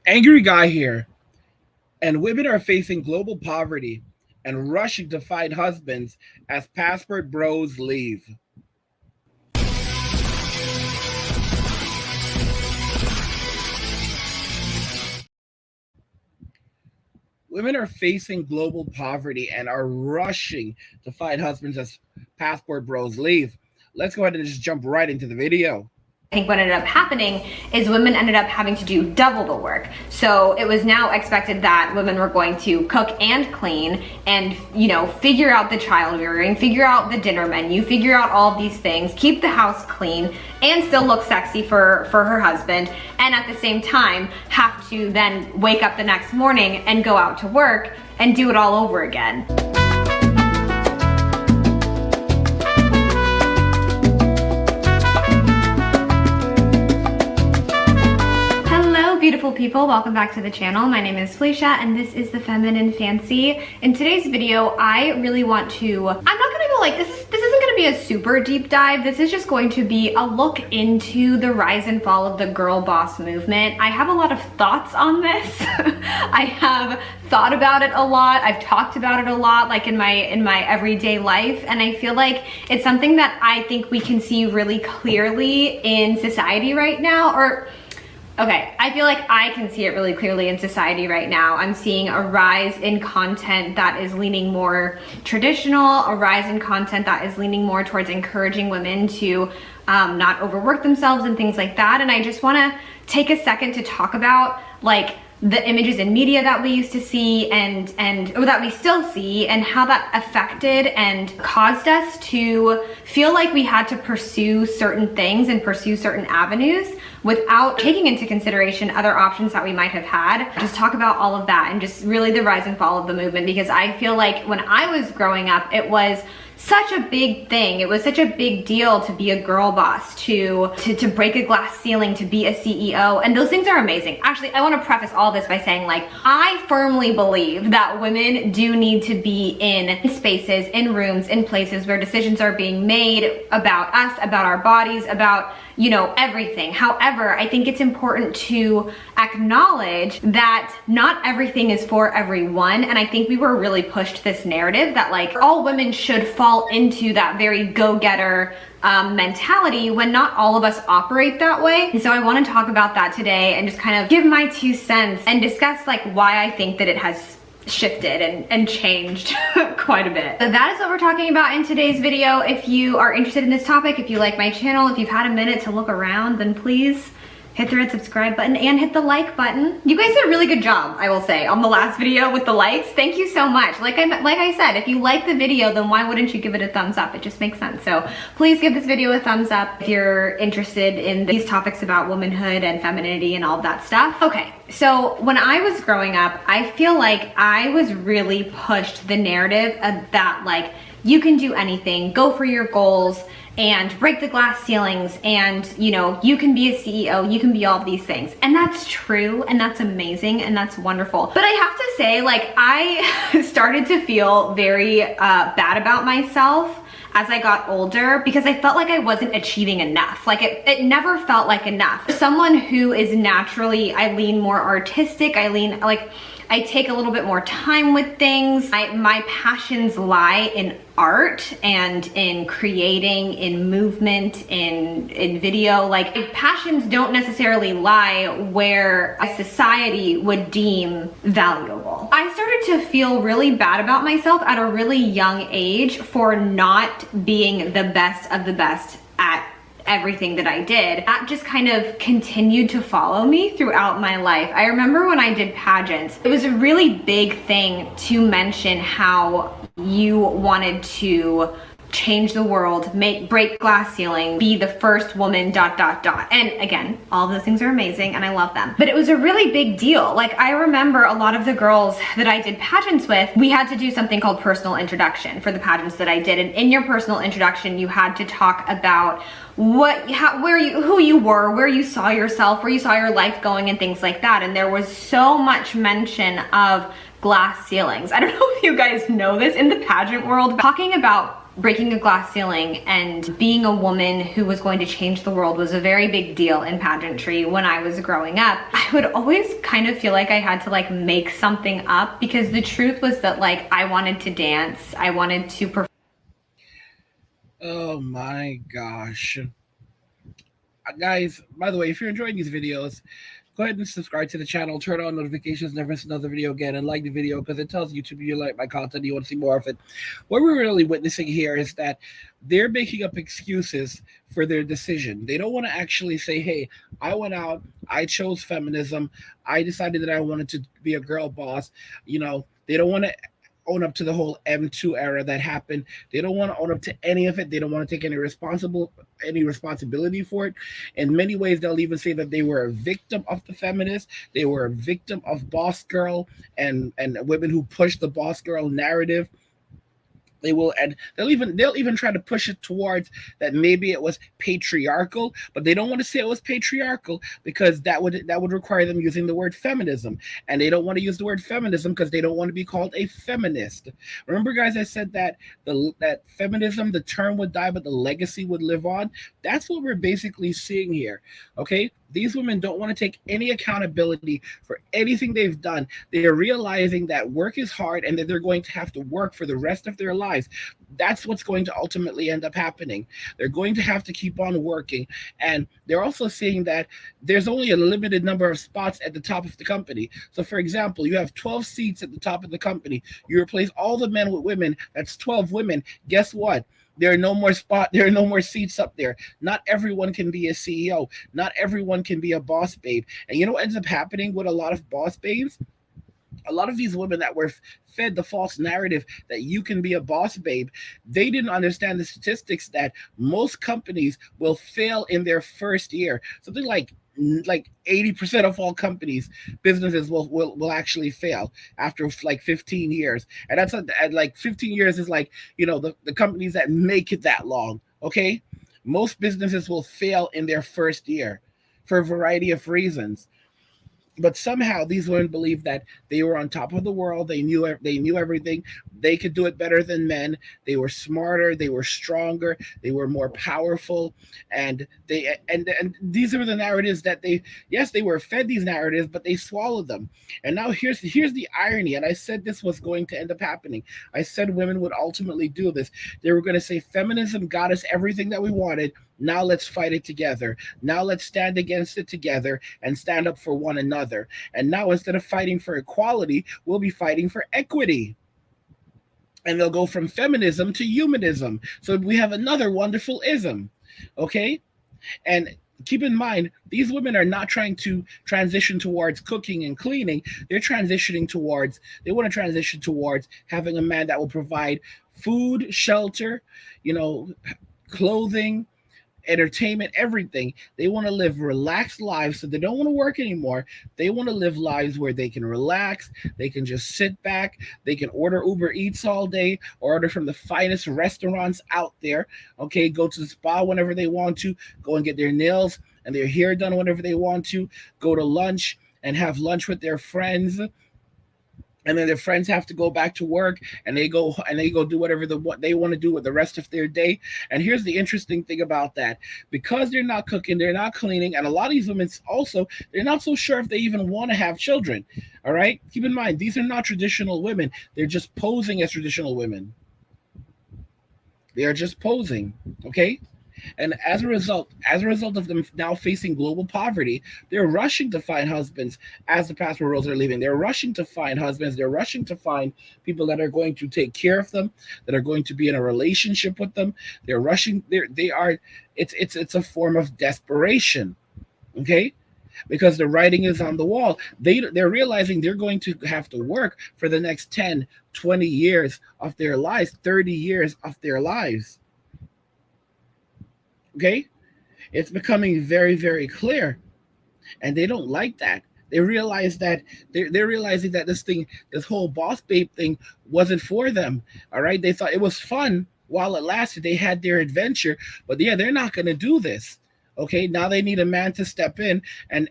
Angry guy here. And women are facing global poverty and rushing to find husbands as passport bros leave. Women are facing global poverty and are rushing to find husbands as passport bros leave. Let's go ahead and just jump right into the video. I think what ended up happening is women ended up having to do double the work. So it was now expected that women were going to cook and clean and, you know, figure out the child rearing, figure out the dinner menu, figure out all these things, keep the house clean, and still look sexy for her husband. And at the same time, have to then wake up the next morning and go out to work and do it all over again. Beautiful people, welcome back to the channel. My name is Felicia and this is The Feminine Fancy. In today's video, I really want to, I'm not gonna go like, this isn't gonna be a super deep dive. This is just going to be a look into the rise and fall of the girl boss movement. I have a lot of thoughts on this. I have thought about it a lot. I've talked about it a lot, like in my everyday life. And I feel like it's something that I think we can see really clearly in society right now, okay, I feel like I can see it really clearly in society right now. I'm seeing a rise in content that is leaning more traditional, a rise in content that is leaning more towards encouraging women to not overwork themselves and things like that. And I just wanna take a second to talk about like the images in media that we used to see or that we still see, and how that affected and caused us to feel like we had to pursue certain things and pursue certain avenues without taking into consideration other options that we might have had. Just talk about all of that and just really the rise and fall of the movement, because I feel like when I was growing up, it was such a big thing. It was such a big deal to be a girl boss, to break a glass ceiling, to be a CEO, and those things are amazing. Actually, I want to preface all this by saying, like, I firmly believe that women do need to be in spaces, in rooms, in places where decisions are being made about us, about our bodies, about, you know, everything. However, I think it's important to acknowledge that not everything is for everyone. And I think we were really pushed this narrative that like all women should fall into that very go-getter mentality, when not all of us operate that way. And so I want to talk about that today and just kind of give my 2 cents and discuss like why I think that it has shifted and changed quite a bit. So that is what we're talking about in today's video. If you are interested in this topic, if you like my channel, if you've had a minute to look around, then please hit the red subscribe button and hit the like button. You guys did a really good job, I will say, on the last video with the likes. Thank you so much. Like I said, if you like the video, then why wouldn't you give it a thumbs up? It just makes sense. So please give this video a thumbs up if you're interested in these topics about womanhood and femininity and all of that stuff. Okay, so when I was growing up, I feel like I was really pushed the narrative of that, like, you can do anything, go for your goals, and break the glass ceilings, and you know, you can be a CEO, you can be all of these things. And that's true, and that's amazing, and that's wonderful. But I have to say, like, I started to feel very bad about myself as I got older, because I felt like I wasn't achieving enough. Like it never felt like enough. Someone who is naturally, I lean more artistic, I take a little bit more time with things. My passions lie in art and in creating, in movement, in video. Like, my passions don't necessarily lie where a society would deem valuable. I started to feel really bad about myself at a really young age for not being the best of the best at everything that I did. That just kind of continued to follow me throughout my life. I remember when I did pageants, it was a really big thing to mention how you wanted to change the world, break glass ceiling, be the first woman, ... And again, all those things are amazing and I love them. But it was a really big deal. Like, I remember a lot of the girls that I did pageants with, we had to do something called personal introduction for the pageants that I did. And in your personal introduction, you had to talk about who you were, where you saw yourself, where you saw your life going, and things like that. And there was so much mention of glass ceilings. I don't know if you guys know this in the pageant world, talking about breaking a glass ceiling and being a woman who was going to change the world was a very big deal in pageantry when I was growing up, I would always kind of feel like I had to like make something up, because the truth was that like I wanted to dance, I wanted to perform. Oh my gosh. Guys, by the way, if you're enjoying these videos, go ahead and subscribe to the channel, turn on notifications, never miss another video again, and like the video because it tells YouTube you like my content, you want to see more of it. What we're really witnessing here is that they're making up excuses for their decision. They don't want to actually say, hey, I went out, I chose feminism, I decided that I wanted to be a girl boss. You know, they don't want to own up to the whole M2 era that happened. They don't want to own up to any of it. They don't want to take any responsibility for it. In many ways, they'll even say that they were a victim of the feminists. They were a victim of boss girl and women who pushed the boss girl narrative. They will, and they'll even try to push it towards that maybe it was patriarchal, but they don't want to say it was patriarchal because that would require them using the word feminism, and they don't want to use the word feminism because they don't want to be called a feminist. Remember, guys, I said that that feminism, the term would die, but the legacy would live on. That's what we're basically seeing here. Okay, these women don't want to take any accountability for anything they've done. They are realizing that work is hard and that they're going to have to work for the rest of their lives. That's what's going to ultimately end up happening. They're going to have to keep on working. And they're also seeing that there's only a limited number of spots at the top of the company. So, for example, you have 12 seats at the top of the company. You replace all the men with women. That's 12 women. Guess what? There are no more seats up there. Not everyone can be a CEO. Not everyone can be a boss babe. And you know what ends up happening with a lot of boss babes? A lot of these women that were fed the false narrative that you can be a boss babe, they didn't understand the statistics that most companies will fail in their first year. Something like 80% of all businesses will actually fail after like 15 years. And that's like 15 years is like, you know, the companies that make it that long. Okay. Most businesses will fail in their first year for a variety of reasons. But somehow these women believe that they were on top of the world. They knew everything. They could do it better than men. They were smarter. They were stronger. They were more powerful. And these are the narratives that they were fed these narratives, but they swallowed them. And now here's the irony. And I said this was going to end up happening. I said women would ultimately do this. They were going to say feminism got us everything that we wanted. Now let's fight it together. Now let's stand against it together and stand up for one another. And now instead of fighting for equality, we'll be fighting for equity. And they'll go from feminism to humanism. So we have another wonderful ism. Okay? And keep in mind, these women are not trying to transition towards cooking and cleaning. They want to transition towards having a man that will provide food, shelter, clothing, entertainment, everything. They want to live relaxed lives, so they don't want to work anymore. They want to live lives where they can relax, they can just sit back, they can order Uber Eats all day, order from the finest restaurants out there, okay, go to the spa whenever they want to, go and get their nails and their hair done whenever they want to, go to lunch and have lunch with their friends. And then their friends have to go back to work, and they go do whatever what they want to do with the rest of their day. And here's the interesting thing about that: because they're not cooking, they're not cleaning, and a lot of these women also, they're not so sure if they even want to have children. All right, keep in mind, these are not traditional women; they're just posing as traditional women. They are just posing, okay? And as a result of them now facing global poverty, they're rushing to find husbands as the passport rolls are leaving. They're rushing to find husbands. They're rushing to find people that are going to take care of them, that are going to be in a relationship with them. They're rushing. It's a form of desperation, okay? Because the writing is on the wall. They're realizing they're going to have to work for the next 10, 20 years of their lives, 30 years of their lives. Okay, it's becoming very, very clear, and they don't like that. They realize that they're realizing that this whole boss babe thing wasn't for them. All right, they thought it was fun while it lasted. They had their adventure, but yeah, they're not going to do this. Okay, now they need a man to step in, and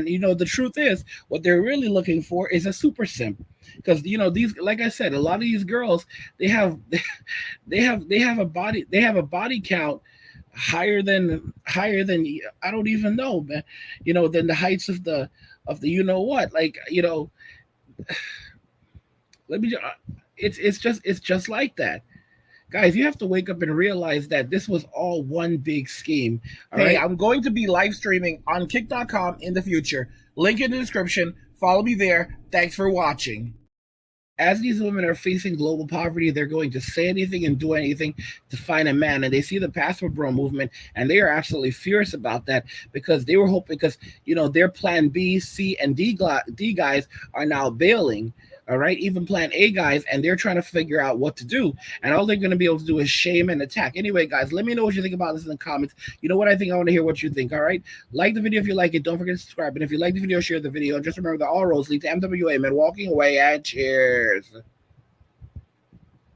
you know, the truth is, what they're really looking for is a super simp, because you know, these, like I said, a lot of these girls, they have they have a body count higher than I don't even know, man. You know, than the heights of the you know what, like, you know, let me. It's just like that. Guys, you have to wake up and realize that this was all one big scheme. All Hey, right. I'm going to be live streaming on kick.com in the future. Link in the description. Follow me there. Thanks for watching. As these women are facing global poverty, they're going to say anything and do anything to find a man. And they see the Passport Bro movement, and they are absolutely furious about that, because they were hoping, because you know, their Plan B, C, and D guys are now bailing. All right, even Plan A guys, and they're trying to figure out what to do. And all they're going to be able to do is shame and attack. Anyway, guys, let me know what you think about this in the comments. You know what I think? I want to hear what you think. All right, like the video if you like it. Don't forget to subscribe. And if you like the video, share the video. And just remember that all roads lead to MWA, men walking away, and cheers.